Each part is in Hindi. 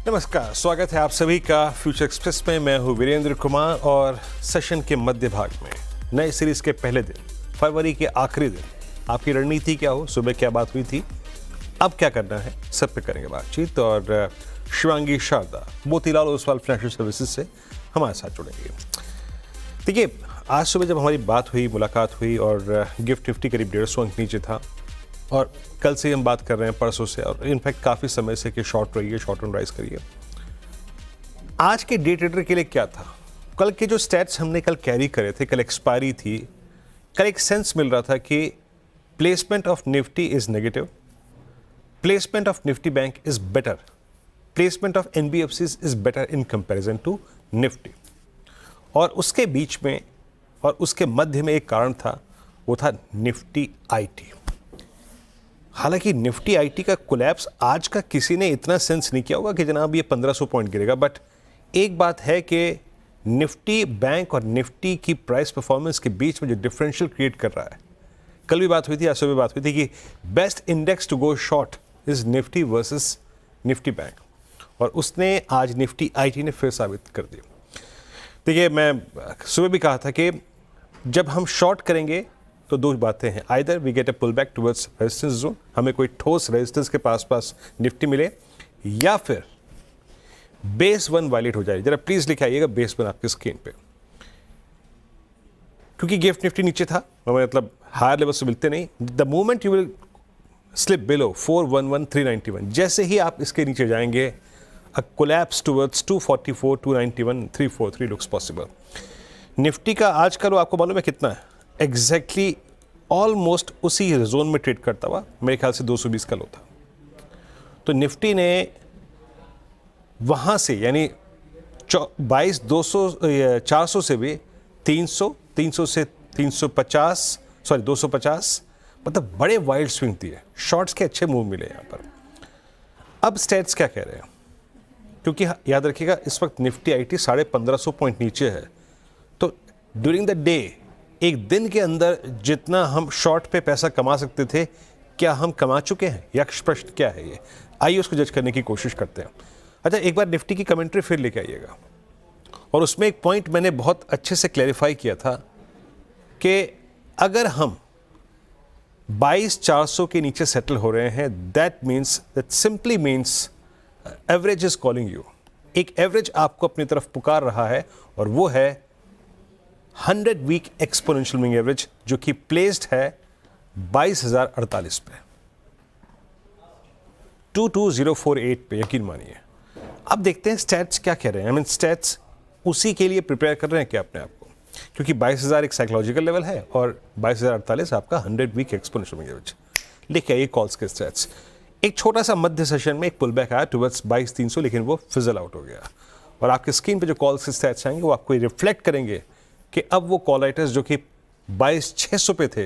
नमस्कार, स्वागत है आप सभी का फ्यूचर एक्सप्रेस में। मैं हूं वीरेंद्र कुमार और सेशन के मध्य भाग में नए सीरीज के पहले दिन, फरवरी के आखिरी दिन, आपकी रणनीति क्या हो, सुबह क्या बात हुई थी, अब क्या करना है, सब पे करेंगे बातचीत। और शिवांगी शारदा मोतीलाल ओसवाल फाइनेंशियल सर्विसेज से हमारे साथ जुड़ेंगे। देखिए, आज सुबह जब हमारी बात हुई, मुलाकात हुई और गिफ्ट निफ्टी करीब 150 अंक नीचे था और कल से हम बात कर रहे हैं, परसों से, और इनफैक्ट काफ़ी समय से कि शॉर्ट रहिए, शॉर्ट टर्म राइज करिए। आज के डे ट्रेडर के लिए क्या था? कल के जो स्टैट्स हमने कल कैरी करे थे, कल एक्सपायरी थी, कल एक सेंस मिल रहा था कि placement of Nifty is negative, placement of Nifty bank is better, placement of NBFCs is better in comparison to Nifty. और उसके बीच में और उसके मध्य में एक कारण था, वो था निफ्टी आईटी। हालांकि निफ्टी आईटी का कोलैप्स आज का किसी ने इतना सेंस नहीं किया होगा कि जनाब ये 1500 पॉइंट गिरेगा, बट एक बात है कि निफ्टी बैंक और निफ्टी की प्राइस परफॉर्मेंस के बीच में जो डिफरेंशियल क्रिएट कर रहा है, कल भी बात हुई थी, आज सुबह बात हुई थी कि best index to go short is Nifty versus Nifty bank, और उसने आज निफ्टी आईटी ने फिर साबित कर दिया। देखिए, मैं सुबह भी कहा था कि जब हम शॉर्ट करेंगे तो दो बातें हैं, either we get a pull back towards resistance zone, हमें कोई ठोस रेजिस्टेंस के पास निफ्टी मिले, या फिर बेस वन वायलेट हो जाए। जरा प्लीज लिखे आइएगा बेस वन आपकी स्क्रीन पे, क्योंकि गिफ्ट निफ्टी नीचे था, मतलब हायर लेवल से मिलते नहीं। The moment you will slip below 411,391, जैसे ही आप इसके नीचे जाएंगे, a collapse towards 244, 291, 343 looks possible. Nifty का आज का लो आपको मालूम है कितना है? एग्जैक्टली ऑलमोस्ट उसी जोन में ट्रेड करता हुआ, मेरे ख्याल से 220 का लो था। तो निफ्टी ने वहां से, यानी 400 से भी 300 से 350, सॉरी 250, मतलब बड़े वाइल्ड स्विंग दिए, शॉर्ट्स के अच्छे मूव मिले यहां पर। अब स्टैट्स क्या कह रहे हैं? क्योंकि याद रखिएगा, इस वक्त निफ्टी आईटी 1550 पॉइंट नीचे है, तो ड्यूरिंग द डे, एक दिन के अंदर जितना हम शॉर्ट पे पैसा कमा सकते थे, क्या हम कमा चुके हैं? यक्ष प्रश्न क्या है ये? आइए उसको जज करने की कोशिश करते हैं। अच्छा, एक बार निफ्टी की कमेंट्री फिर लेके आइएगा, और उसमें एक पॉइंट मैंने बहुत अच्छे से क्लैरिफाई किया था कि अगर हम 22,400 के नीचे सेटल हो रहे हैं, that simply means average is calling you. एक एवरेज आपको अपनी तरफ पुकार रहा है, और वो है 100 वीक एक्सपोनेंशियल मूविंग एवरेज, जो कि प्लेस्ड है 22,048 पे, 22048 पे, यकीन मानिए। अब देखते हैं स्टैट्स क्या कह रहे हैं। स्टैट्स उसी के लिए प्रिपेयर कर रहे हैं क्या अपने आप को? क्योंकि 22,000 एक साइकोलॉजिकल लेवल है और 22,048 आपका 100 वीक एक्सपोनेंशियल मूविंग एवरेज। लिख आइए कॉल्स के स्टैट्स। एक छोटा सा मध्य सेशन में एक पुल बैक आया टुवर्ड्स 22,300, लेकिन वो फिजल आउट हो गया, और आपके स्क्रीन पे जो कॉल्स के स्टैट्स आएंगे वो आपको रिफ्लेक्ट करेंगे कि अब वो कॉल राइटर्स जो कि 22,600 पे थे,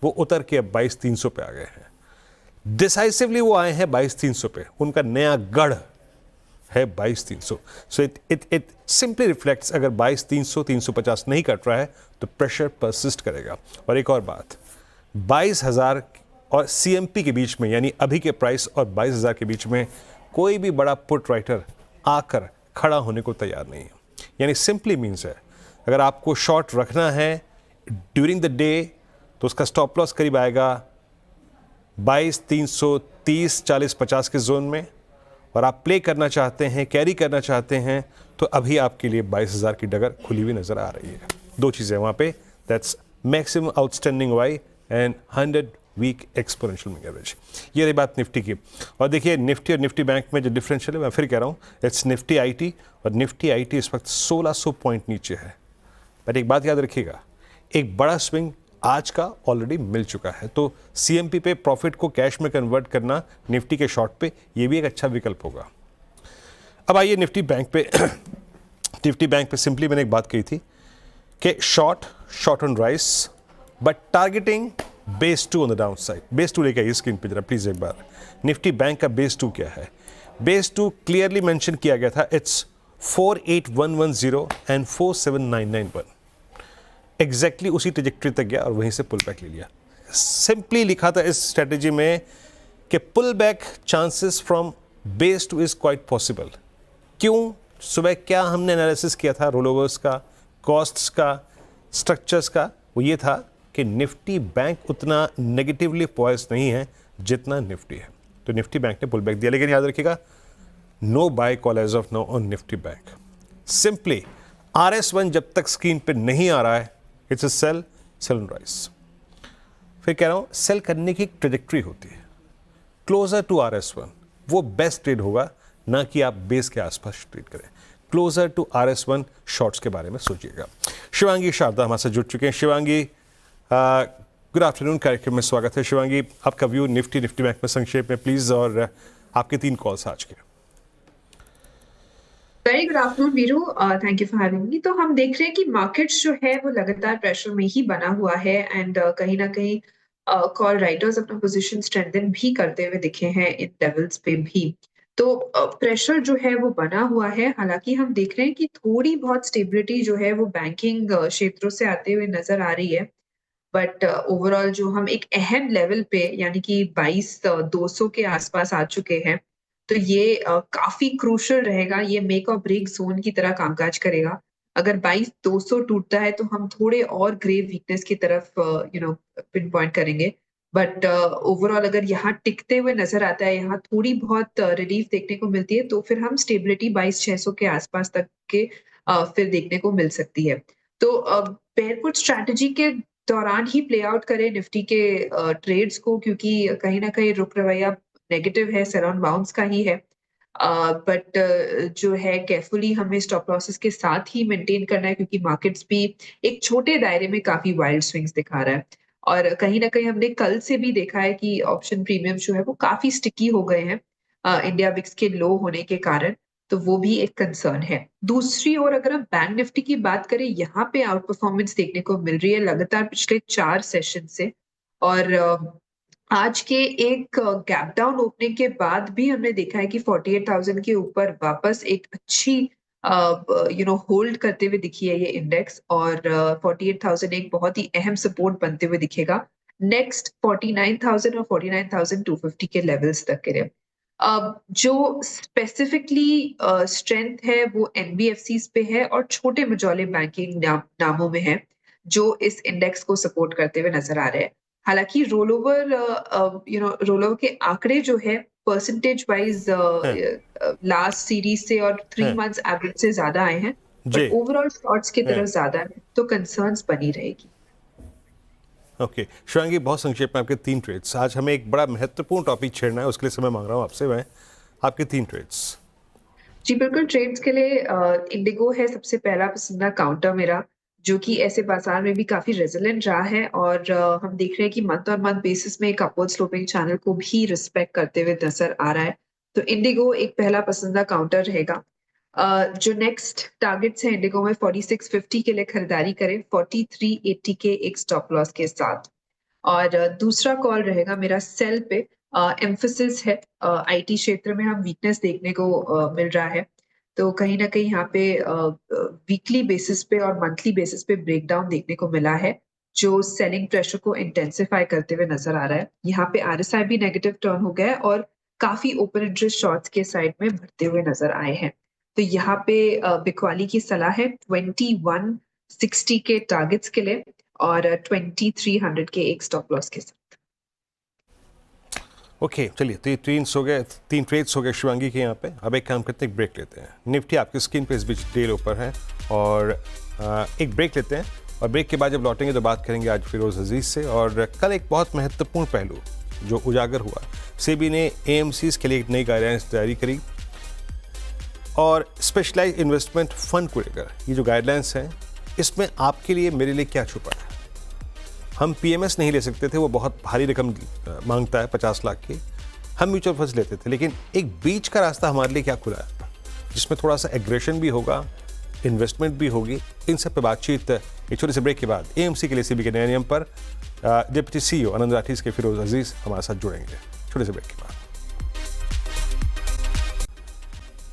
वो उतर के अब 22,300 पे आ गए हैं। डिसाइसिवली वो आए हैं 22,300 पे, उनका नया गढ़ है 22,300। सो इट सिंपली रिफ्लेक्ट्स, अगर 22,300, 350 नहीं कट रहा है तो प्रेशर परसिस्ट करेगा। और एक और बात, 22,000 और सीएमपी के बीच में, यानी अभी के प्राइस और 22,000 के बीच में कोई भी बड़ा पुट राइटर आकर खड़ा होने को तैयार नहीं है। यानी सिंपली मीन्स है, अगर आपको शॉर्ट रखना है ड्यूरिंग द डे, तो उसका स्टॉप लॉस करीब आएगा 22,330, 40, 50 के जोन में, और आप प्ले करना चाहते हैं, कैरी करना चाहते हैं, तो अभी आपके लिए 22,000 की डगर खुली हुई नजर आ रही है। दो चीज़ें वहाँ पे, that's maximum outstanding Y and 100 week exponential moving average. ये रही बात निफ्टी की। और देखिए, निफ्टी और निफ्टी बैंक में जो डिफरेंशियल है, मैं फिर कह रहा हूँ, इट्स निफ्टी आईटी, और निफ्टी आईटी इस वक्त 1600 पॉइंट नीचे है। पर एक बात याद रखिएगा, एक बड़ा स्विंग आज का ऑलरेडी मिल चुका है, तो सीएमपी पे प्रॉफिट को कैश में कन्वर्ट करना निफ्टी के शॉर्ट पे, ये भी एक अच्छा विकल्प होगा। अब आइए निफ्टी बैंक पे। निफ्टी बैंक पे सिंपली मैंने एक बात कही थी कि short on rice, but targeting base 2 on the down side. Base 2 लेके आइए स्क्रीन पे जरा प्लीज एक बार। निफ्टी बैंक का बेस 2 क्या है? बेस 2 क्लियरली मेंशन किया गया था, इट्स 48110 एंड 47991। एग्जैक्टली उसी ट्रेजेक्टरी तक गया और वहीं से पुल बैक ले लिया। सिंपली लिखा था इस स्ट्रेटेजी में कि pull back chances from base too is quite possible, क्यों? सुबह क्या हमने एनालिसिस किया था रोल ओवर्स का, कॉस्ट्स का, स्ट्रक्चर्स का? वो ये था कि निफ्टी बैंक उतना नेगेटिवली पॉइज नहीं है जितना निफ्टी है। तो निफ्टी बैंक ने पुल बैक दिया, लेकिन याद रखिएगा no buy call as of now on Nifty bank. Simply RS1 जब तक स्क्रीन पे नहीं आ रहा है it's a sell and rise. फिर कह रहा हूं सेल करने की एक ट्रेजेक्ट्री होती है, क्लोजर टू RS1 वो बेस्ट ट्रेड होगा, ना कि आप बेस के आसपास ट्रेड करें। क्लोजर टू RS1 शॉर्ट्स के बारे में सोचिएगा। शिवांगी शारदा हमारे साथ जुड़ चुके हैं। शिवांगी गुड आफ्टरनून, कार्यक्रम में स्वागत है। शिवांगी, आपका व्यू निफ्टी बैंक में संक्षेप में प्लीज, और आपके 3 कॉल्स आज के। Very good afternoon Veeru, thank you for having me. तो हम देख रहे हैं कि मार्केट्स जो है वो लगातार प्रेशर में ही बना हुआ है एंड कहीं ना कहीं कॉल राइटर्स अपना पोजीशन स्ट्रेंथन भी करते हुए दिखे हैं इन लेवल्स पे भी। तो प्रेशर जो है वो बना हुआ है। हालांकि हम देख रहे हैं कि थोड़ी बहुत स्टेबिलिटी जो है वो बैंकिंग क्षेत्रों से आते हुए नजर आ रही है, बट ओवरऑल जो हम एक अहम लेवल पे यानी कि 22,200 के आसपास आ चुके हैं, तो ये काफी क्रूशियल रहेगा। ये मेक और ब्रेक जोन की तरह कामकाज करेगा। अगर 22,200 टूटता है तो हम थोड़े और ग्रेव वीकनेस की तरफ पिन पॉइंट करेंगे। बट ओवरऑल अगर यहाँ टिकते हुए नजर आता है, यहाँ थोड़ी बहुत रिलीफ देखने को मिलती है, तो फिर हम स्टेबिलिटी 22,600 के आसपास तक के फिर देखने को मिल सकती है। तो बेयरपुट स्ट्रैटेजी के दौरान ही प्ले आउट करें निफ्टी के ट्रेड्स को, क्योंकि कहीं ना कहीं रुख रवैया नेगेटिव है, सेल ऑन बाउंस का ही है। बट जो है केयरफुली हमें स्टॉप लॉसेस के साथ ही मेंटेन करना है, क्योंकि मार्केट्स भी एक छोटे दायरे में काफी वाइल्ड स्विंग्स दिखा रहा है। और कहीं ना कहीं हमने कल से भी देखा है कि ऑप्शन प्रीमियम जो है वो काफी स्टिकी हो गए हैं इंडिया विक्स के लो होने के कारण। तो वो भी एक कंसर्न है। दूसरी ओर अगर हम बैंक निफ्टी की बात करें, यहाँ पे आउट परफॉर्मेंस देखने को मिल रही है लगातार पिछले 4 सेशन से। और आज के एक गैप डाउन ओपनिंग के बाद भी हमने देखा है कि 48,000 के ऊपर वापस एक अच्छी होल्ड करते हुए दिखी है ये इंडेक्स। और 48,000 एक बहुत ही अहम सपोर्ट बनते हुए दिखेगा नेक्स्ट 49,000 और 49,250 के लेवल्स तक के लिए। जो स्पेसिफिकली स्ट्रेंथ है वो एनबीएफसीज पे है और छोटे मझौले बैंकिंग नामों में है, जो इस इंडेक्स को सपोर्ट करते हुए नजर आ रहे हैं। हालांकि रोल ओवर के आंकड़े जो है परसेंटेज वाइज लास्ट सीरीज से और 3 मंथ्स एवरेज से ज्यादा आए हैं, बट ओवरऑल शॉर्ट्स की तरफ ज्यादा है, तो कंसर्न्स बनी रहेगी। ओके शिवांगी, बहुत संक्षेप में आपके 3 ट्रेड्स। आज हमें एक बड़ा महत्वपूर्ण टॉपिक छेड़ना है, उसके लिए समय मांग रहा हूँ आपसे मैं। आपके 3 ट्रेड्स। जी बिल्कुल, ट्रेड्स के लिए इंडिगो है सबसे पहला पसंदीदा काउंटर मेरा, जो कि ऐसे बाजार में भी काफी रेजिलेंट रहा है। और हम देख रहे हैं कि मंथ और मंथ बेसिस में एक अपवर्ड स्लोपिंग चैनल को भी रिस्पेक्ट करते हुए नजर आ रहा है। तो इंडिगो एक पहला पसंदीदा काउंटर रहेगा। जो नेक्स्ट टारगेट्स है इंडिगो में, 4650 के लिए खरीदारी करें, 4380 के एक स्टॉप लॉस के साथ। और दूसरा कॉल रहेगा मेरा सेल पे। एम्फोसिस है, आईटी क्षेत्र में हम वीकनेस देखने को मिल रहा है। तो कहीं ना कहीं यहाँ पे वीकली बेसिस पे और मंथली बेसिस पे ब्रेकडाउन देखने को मिला है, जो सेलिंग प्रेशर को इंटेंसिफाई करते हुए नजर आ रहा है। यहाँ पे आरएसआई भी नेगेटिव टर्न हो गया है और काफी ओपन इंटरेस्ट शॉर्ट्स के साइड में बढ़ते हुए नजर आए हैं। तो यहाँ पे बिकवाली की सलाह है 2160 के टारगेट्स के लिए और 2300 के एक स्टॉप लॉस के साथ। ओके चलिए, तो ये 3 ट्रेड्स हो गए शिवांगी के यहाँ पे। अब एक काम करते हैं, एक ब्रेक लेते हैं। निफ्टी आपकी स्क्रीन पे इस बीच डेल ऊपर है, और एक ब्रेक लेते हैं, और ब्रेक के बाद जब लौटेंगे तो बात करेंगे आज फिरोज अजीज से। और कल एक बहुत महत्वपूर्ण पहलू जो उजागर हुआ, सेबी ने एएमसीज के लिए एक नई गाइडलाइंस जारी करी, और स्पेशलाइज्ड इन्वेस्टमेंट फंड को लेकर ये जो गाइडलाइंस हैं, इसमें आपके लिए मेरे लिए क्या छुपा है? हम पीएमएस नहीं ले सकते थे, वो बहुत भारी रकम मांगता है 50 लाख की। हम म्यूचुअल फंड्स लेते थे, लेकिन एक बीच का रास्ता हमारे लिए क्या खुला है, जिसमें थोड़ा सा एग्रेशन भी होगा, इन्वेस्टमेंट भी होगी। इन सब पे बातचीत एक छोटे से ब्रेक के बाद एएमसी के लिए सेबी के नए नियम पर डिप्टी सीईओ आनंद राठी के फिरोज अजीज हमारे साथ जुड़ेंगे छोटे से ब्रेक के बाद।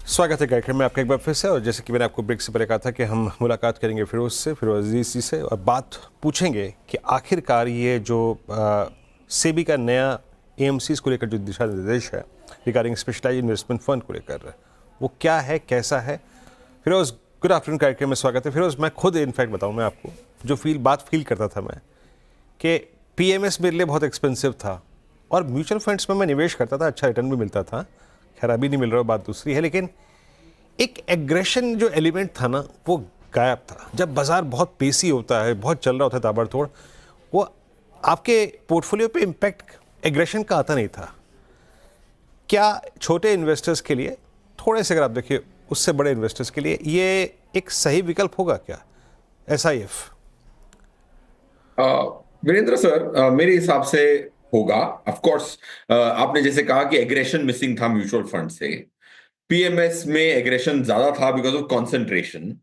स्वागत है कार्यक्रम में आपका एक बार फिर से। और जैसे कि मैंने आपको ब्रेक से पहले कहा था कि हम मुलाकात करेंगे फिरोज अजीज जी से, और बात पूछेंगे कि आखिरकार ये जो सेबी का नया एएमसीज को लेकर जो दिशा निर्देश है रिगार्डिंग स्पेशलाइज्ड इन्वेस्टमेंट फंड को लेकर, वो क्या है, कैसा है? फिरोज, गुड आफ्टरनून कार्यक्रम में स्वागत है। फिरोज, मैं खुद इनफैक्ट बताऊं मैं आपको, जो बात फील करता था मैं कि पीएमएस मेरे लिए बहुत एक्सपेंसिव था और म्यूचुअल फंड्स में मैं निवेश करता था, अच्छा रिटर्न भी मिलता था। खैर अभी नहीं मिल रहा, बात दूसरी है। लेकिन एक एग्रेशन जो एलिमेंट था ना, वो गायब था। जब बाजार बहुत पेसी होता है, बहुत चल रहा होता है ताबड़तोड़, वो आपके पोर्टफोलियो पे इम्पैक्ट एग्रेशन का आता नहीं था। क्या छोटे इन्वेस्टर्स के लिए, थोड़े से अगर आप देखिए उससे बड़े इन्वेस्टर्स के लिए, ये एक सही विकल्प होगा क्या एसआईएफ? वीरेंद्र सर, मेरे हिसाब से होगा। ऑफ कोर्स, आपने जैसे कहा कि एग्रेशन मिसिंग था म्यूचुअल फंड से। पीएमएस में एग्रेशन ज्यादा था बिकॉज ऑफ कंसंट्रेशन,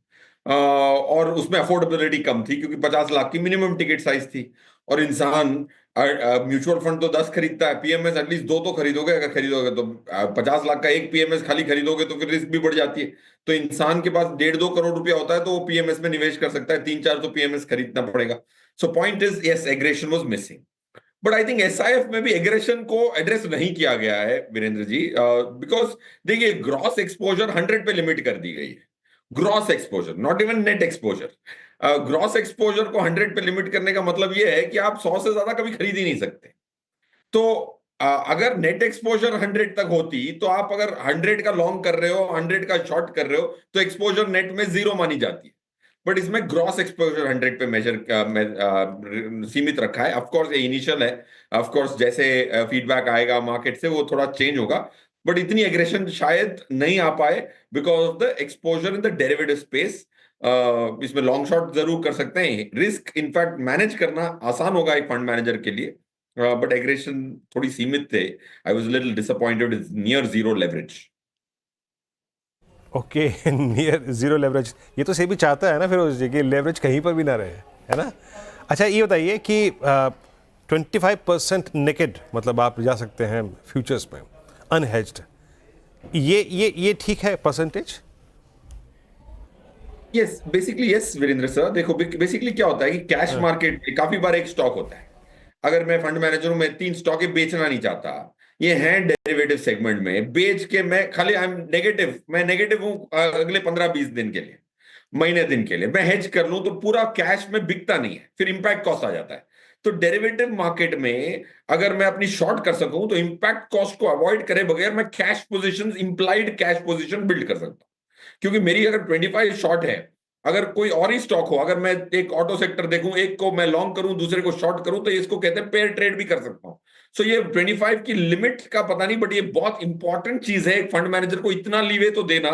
और उसमें अफोर्डेबिलिटी कम थी क्योंकि 50 लाख की मिनिमम टिकट साइज थी। और इंसान म्यूचुअल फंड तो 10 खरीदता है, पीएमएस एटलीस्ट 2 तो खरीदोगे। अगर खरीदोगे तो 50 लाख का एक पीएमएस खाली खरीदोगे तो फिर रिस्क भी बढ़ जाती है। तो इंसान के पास 1.5-2 करोड़ रुपया होता है तो वो पीएमएस में निवेश कर सकता है, 3-4 तो पीएमएस खरीदना पड़ेगा। So point is, yes, aggression was missing. But I think SIF में भी एग्रेशन को एड्रेस नहीं किया गया है वीरेंद्र जी, बिकॉज देखिए, ग्रॉस एक्सपोजर 100 पे लिमिट कर दी गई है। Gross exposure, not even net exposure. Gross exposure को 100 पे लिमिट करने का मतलब यह है कि आप 100 से ज्यादा कभी खरीद ही नहीं सकते। तो अगर नेट एक्सपोजर 100 तक होती तो आप अगर 100 का लॉन्ग कर रहे हो, 100 का शॉर्ट कर रहे हो, तो एक्सपोजर नेट में 0 मानी जाती है। बट इसमें ग्रॉस एक्सपोजर 100 पे मेजर सीमित रखा है। ऑफ कोर्स ये इनिशियल है, ऑफ कोर्स जैसे फीडबैक आएगा मार्केट से वो थोड़ा चेंज होगा। बट इतनी एग्रेशन शायद नहीं आ पाए because of the exposure in the derivative space. इसमें लॉन्ग शॉर्ट जरूर कर सकते हैं, रिस्क इनफैक्ट मैनेज करना आसान होगा एक फंड मैनेजर के लिए, बट एग्रेशन थोड़ी सीमित थे। I was little disappointed, is near zero leverage. Okay, near zero leverage, ये तो सेबी चाहता है ना फिरोज जी कि लेवरेज कहीं पर भी ना रहे, है ना? अच्छा, ये बताइए कि 25% नेकेड, मतलब आप जा सकते हैं फ्यूचर्स में अनहेज्ड, ये ठीक है percentage? Yes, basically yes Virendra sir. देखो, बेसिकली क्या होता है कि कैश मार्केट में काफी बार एक स्टॉक होता है। अगर मैं फंड मैनेजर हूं, मैं 3 स्टॉक बेचना नहीं चाहता, ये हैं डेरिवेटिव सेगमेंट में, बेच के मैं खाली आई एम नेगेटिव, मैं नेगेटिव हूं अगले 15-20 दिन के लिए, महीने दिन के लिए मैं हेज कर लूं तो पूरा कैश में बिकता नहीं है, फिर इंपैक्ट कॉस्ट आ जाता है। तो डेरिवेटिव मार्केट में अगर मैं अपनी शॉर्ट कर सकूं तो इंपैक्ट कॉस्ट को अवॉइड करे बगैर मैं cash position, implied cash position build कर सकता हूं। क्योंकि मेरी अगर 25 शॉर्ट है, अगर कोई और ही स्टॉक हो, अगर मैं एक ऑटो सेक्टर देखूं, एक को मैं लॉन्ग करूं दूसरे को शॉर्ट करूं, तो इसको कहते हैं पेयर ट्रेड भी कर सकता हूं। सो ये 25 की लिमिट का पता नहीं, बट ये बहुत इंपॉर्टेंट चीज है एक फंड मैनेजर को, इतना लीवे तो देना।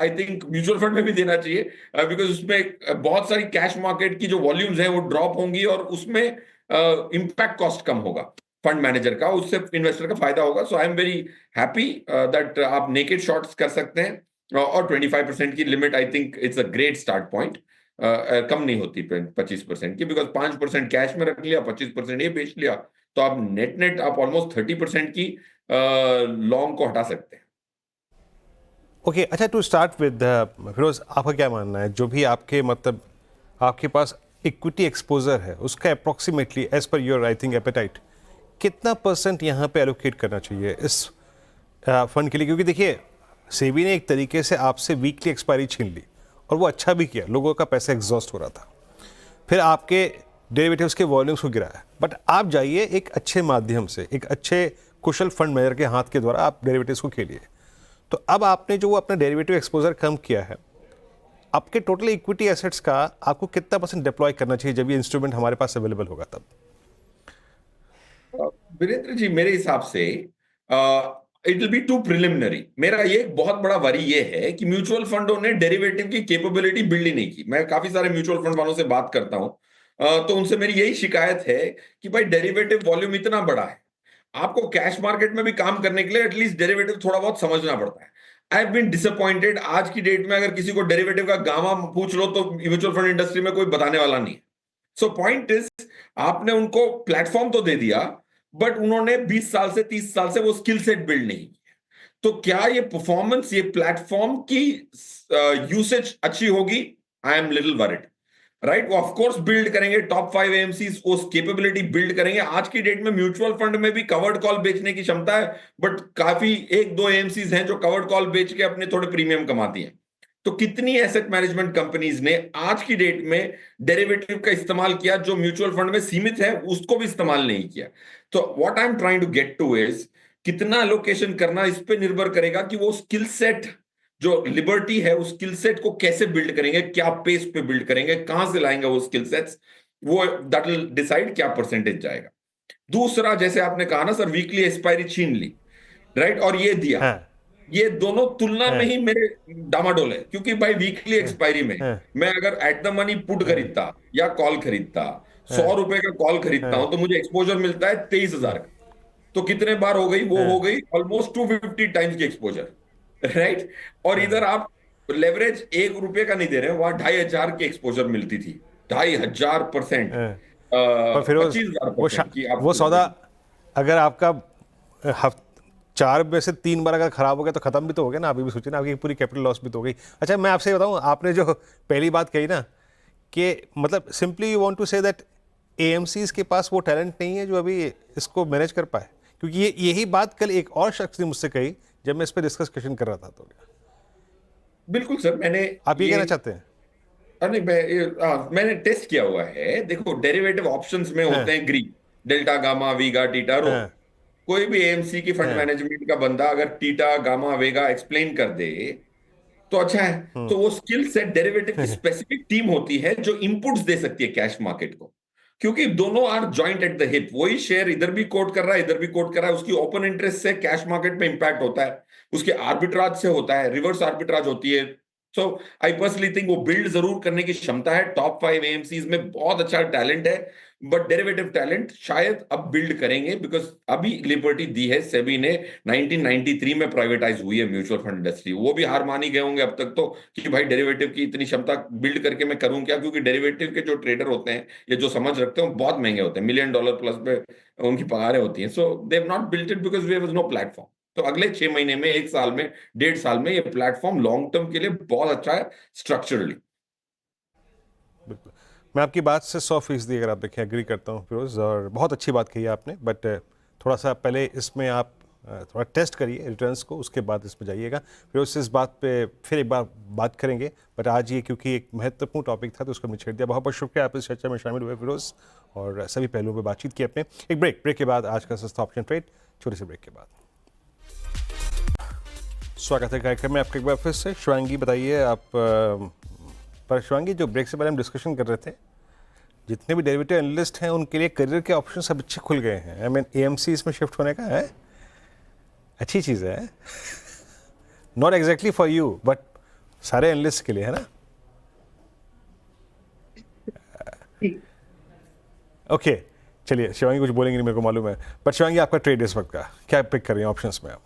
आई थिंक म्यूचुअल फंड में भी देना चाहिए, बिकॉज उसमें बहुत सारी कैश मार्केट की जो वॉल्यूम्स हैं वो ड्रॉप होंगी और उसमें इंपैक्ट कॉस्ट कम होगा फंड मैनेजर का, उससे इन्वेस्टर का फायदा होगा। So I am very happy that आप नेकेड शॉर्ट्स कर सकते हैं, और 25% की limit I think it's a great start point. कम नहीं होती 25% की, बिकॉज 5% कैश में रख लिया, 25% ये बेच लिया, तो आप नेट नेट आप ऑलमोस्ट 30% की लॉन्ग को हटा सकते हैं। ओके, अच्छा, टू स्टार्ट विद फिरोज, आपका क्या मानना है, जो भी आपके मतलब आपके पास इक्विटी एक्सपोजर है उसका approximately as per your I think appetite कितना परसेंट यहाँ पे एलोकेट करना चाहिए इस फंड के लिए? क्योंकि देखिए, सेबी ने एक तरीके से आपसे वीकली एक्सपायरी छीन ली और वो अच्छा भी किया, लोगों का पैसा एग्जॉस्ट हो रहा था, फिर आपके डेरिवेटिव्स के वॉल्यूम्स को गिराया। बट आप जाइए एक अच्छे माध्यम से, एक अच्छे कुशल फंड मैनेजर के हाथ के द्वारा आप डेरिवेटिव्स को खेलिए, तो अब आपने जो अपना डेरिवेटिव एक्सपोजर कम किया है, आपके टोटल इक्विटी एसेट्स का आपको कितना परसेंट डिप्लॉय करना चाहिए जब ये इंस्ट्रूमेंट हमारे पास अवेलेबल होगा तब? वीरेंद्र जी, मेरे हिसाब से it will be too preliminary. मेरा ये एक बहुत बड़ा वरी ये है कि म्यूचुअल फंडों ने डेरिवेटिव की कैपेबिलिटी बिल्ड ही नहीं की। मैं काफी सारे म्यूचुअल फंड वालों से बात करता हूं, तो उनसे मेरी यही शिकायत है कि भाई डेरिवेटिव वॉल्यूम इतना बड़ा है, आपको कैश मार्केट में भी काम करने के लिए एटलीस्ट डेरिवेटिव थोड़ा बहुत समझना पड़ता है। I have been disappointed. आज की डेट में अगर किसी को डेरिवेटिव का गामा पूछ लो तो म्यूचुअल फंड इंडस्ट्री में कोई बताने वाला नहीं है। सो पॉइंट इज, आपने उनको प्लेटफॉर्म तो दे दिया, बट उन्होंने 20 साल से 30 साल से वो स्किल सेट बिल्ड नहीं किया। तो क्या ये परफॉर्मेंस, ये प्लेटफॉर्म की यूसेज अच्छी होगी? I am little worried. Right, वो ऑफ कोर्स बिल्ड करेंगे, टॉप 5 एएमसीज उस कैपेबिलिटी बिल्ड करेंगे। आज की डेट में म्यूचुअल फंड में भी कवर्ड कॉल बेचने की क्षमता है, बट काफी 1-2 एएमसीज हैं जो कवर्ड कॉल बेच के अपने थोड़े प्रीमियम कमाती हैं। तो कितनी एसेट मैनेजमेंट कंपनीज ने आज की डेट में डेरिवेटिव का इस्तेमाल किया जो म्यूचुअल फंड में सीमित है, उसको भी इस्तेमाल नहीं किया। तो what I am trying to get to is कितना एलोकेशन करना इस पे निर्भर करेगा कि वो स्किल सेट जो लिबर्टी है उस स्किल सेट को कैसे बिल्ड करेंगे, क्या पेस पे बिल्ड करेंगे, कहां से लाएंगे वो स्किल सेट्स, वो दैट विल डिसाइड क्या परसेंटेज जाएगा। दूसरा, जैसे आपने कहा ना सर, वीकली एक्सपायरी छीन ली, राइट, और ये दिया, हाँ, ये दोनों तुलना में ही मेरे डामाडोल है, क्योंकि भाई वीकली एक्सपायरी में हाँ, मैं अगर एट द मनी पुट खरीदता या कॉल खरीदता, 100 रुपए का कॉल खरीदता हूं, तो मुझे एक्सपोजर मिलता है 23,000 का। तो कितने बार हो गई, वो हो गई ऑलमोस्ट 250 टाइम्स की एक्सपोजर, राइट। और इधर आप लेवरेज 1 रुपए का नहीं दे रहे हैं, वहां 2,500 की एक्सपोजर मिलती थी, 2,500%, पर फिर 25,000% की वो आपको सौदा अगर आपका 4 में से 3 बार अगर खराब हो गया तो खत्म भी तो हो गया ना। अभी भी सोचिए ना, आपकी पूरी कैपिटल लॉस भी तो हो गई। अच्छा, मैं आपसे बताऊं, आपने जो पहली बात कही ना कि मतलब simply you want to say that AMCs के पास वो टैलेंट नहीं है जो अभी इसको मैनेज कर पाए, क्योंकि यही बात कल एक और शख्स ने मुझसे कही जब मैं इस पर डिस्कशन कर रहा था। तो बिल्कुल सर, मैंने आप ये कहना चाहते हैं? नहीं, मैंने टेस्ट किया हुआ है। देखो, डेरिवेटिव ऑप्शंस में होते हैं ग्रीक, डेल्टा, गामा, वीगा, टीटा, रो। हाँ, कोई भी एएमसी की फंड हाँ, मैनेजमेंट का बंदा अगर टीटा, गामा, वेगा एक्सप्लेन कर दे तो अच्छा है। तो वो स्किल सेट डेरिवेटिव की स्पेसिफिक टीम होती है जो इनपुट्स दे सकती है कैश मार्केट को, क्योंकि दोनों are joined at the hip. वही शेयर इधर भी कोट कर रहा है, इधर भी कोट कर रहा है, उसकी ओपन इंटरेस्ट से कैश मार्केट पे इंपैक्ट होता है, उसके आर्बिट्राज से होता है, रिवर्स आर्बिट्राज होती है। सो आई पर्सनली थिंक वो बिल्ड जरूर करने की क्षमता है। टॉप 5 एएमसीज में बहुत अच्छा टैलेंट है, बट डेरिवेटिव टैलेंट शायद अब बिल्ड करेंगे, बिकॉज अभी लिबर्टी दी है सेबी ने, 1993 में प्राइवेटाइज हुई है म्यूचुअल फंड इंडस्ट्री। वो भी हार मान ही गए होंगे अब तक तो, कि भाई डेरिवेटिव की इतनी क्षमता बिल्ड करके मैं करूं क्या, क्योंकि डेरिवेटिव के जो ट्रेडर होते हैं या जो समझ रखते हैं बहुत महंगे होते हैं, $1 मिलियन प्लस पे उनकी पगारें होती हैं। So they have not built it because there was no platform. तो अगले 6 महीने में, 1 साल में, 1.5 साल में ये प्लेटफॉर्म लॉन्ग टर्म के लिए बहुत अच्छा है स्ट्रक्चरली। बिल्कुल, मैं आपकी बात से 100% अगर आप देखें एग्री करता हूँ फिरोज़, और बहुत अच्छी बात कही आपने। बट थोड़ा सा पहले इसमें आप थोड़ा टेस्ट करिए रिटर्न्स को, उसके बाद इस पर जाइएगा। फिरोज़ से इस बात पे फिर एक बार बात करेंगे, बट आज ये क्योंकि एक महत्वपूर्ण टॉपिक था तो उसको हमने छेड़ दिया। बहुत बहुत शुक्रिया, आप इस चर्चा में शामिल हुए फिरोज़, और सभी पहलुओं पर बातचीत की अपने। एक ब्रेक के बाद आज का सस्ता ऑप्शन ट्रेड, छोटे से ब्रेक के बाद स्वागत है कार्यक्रम में आपका एक बार फिर से। शिवांगी, बताइए आप। पर शिवांगी, जो ब्रेक से पहले हम डिस्कशन कर रहे थे, जितने भी डेरिवेटिव एनालिस्ट हैं उनके लिए करियर के ऑप्शन सब अच्छे खुल गए हैं। आई मीन एएमसी इसमें शिफ्ट होने का है, अच्छी चीज़ है। Not exactly for you, but सारे एनालिस्ट के लिए, है ना? ओके, चलिए शिवांगी कुछ बोलेंगे नहीं, मेरे को मालूम है। बट शिवांगी, आपका ट्रेड इस वक्त का क्या पिक कर रही हैं ऑप्शंस में आप?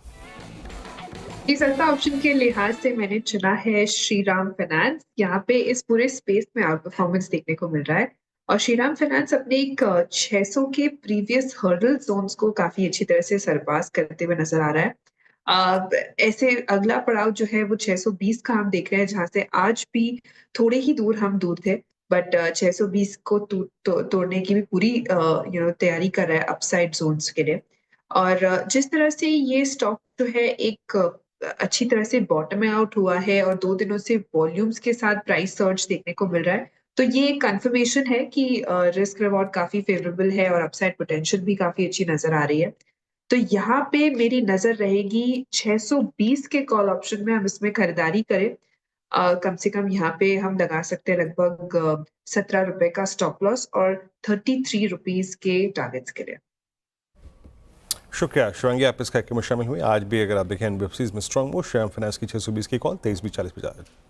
जी, सस्ता ऑप्शन के लिहाज से मैंने चुना है श्रीराम फाइनेंस। यहाँ पे इस पूरे स्पेस में आउट परफॉर्मेंस देखने को मिल रहा है, और श्रीराम फाइनेंस अपने एक 600 के प्रीवियस हर्डल जोन्स को काफी अच्छी तरह से सरपास करते हुए नजर आ रहा है। ऐसे अगला पड़ाव जो है वो 620 का हम देख रहे हैं, जहां से आज भी थोड़े ही दूर हम दूर थे, बट 620 को तोड़ने की भी पूरी तैयारी कर रहा है अपसाइड जोन्स के लिए। और जिस तरह से ये स्टॉक जो है एक अच्छी तरह से बॉटम आउट हुआ है और 2 दिनों से वॉल्यूम्स के साथ प्राइस सर्ज देखने को मिल रहा है, तो ये एक कंफर्मेशन है कि रिस्क रिवॉर्ड काफी फेवरेबल है और अपसाइड पोटेंशियल भी काफी अच्छी नजर आ रही है। तो यहाँ पे मेरी नजर रहेगी 620 के कॉल ऑप्शन में हम इसमें खरीदारी करें। कम से कम यहाँ पे हम लगा सकते हैं लगभग 17 रुपए का स्टॉप लॉस और 33 रुपीज के टारगेट्स के लिए। शुक्रिया शिवांगी, आप इस कार्यक्रम में शामिल हुए। आज भी अगर आप देखें एनबीएफसीज में स्ट्रॉन्ग मूव, श्रीराम फाइनेंस की 620 की कॉल, 23-40 पे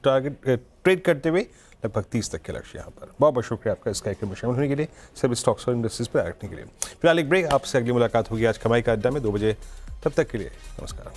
टारगेट ट्रेड करते हुए लगभग 30 तक के लक्ष्य यहाँ पर। बहुत बहुत शुक्रिया आपका इस कार्यक्रम में शामिल होने के लिए, सभी स्टॉक्स और इंडस्ट्रीज पर रखने के लिए। फिलहाल एक ब्रेक, आपसे अगली मुलाकात होगी आज कमाई का अड्डा में 2 बजे। तब तक के लिए नमस्कार।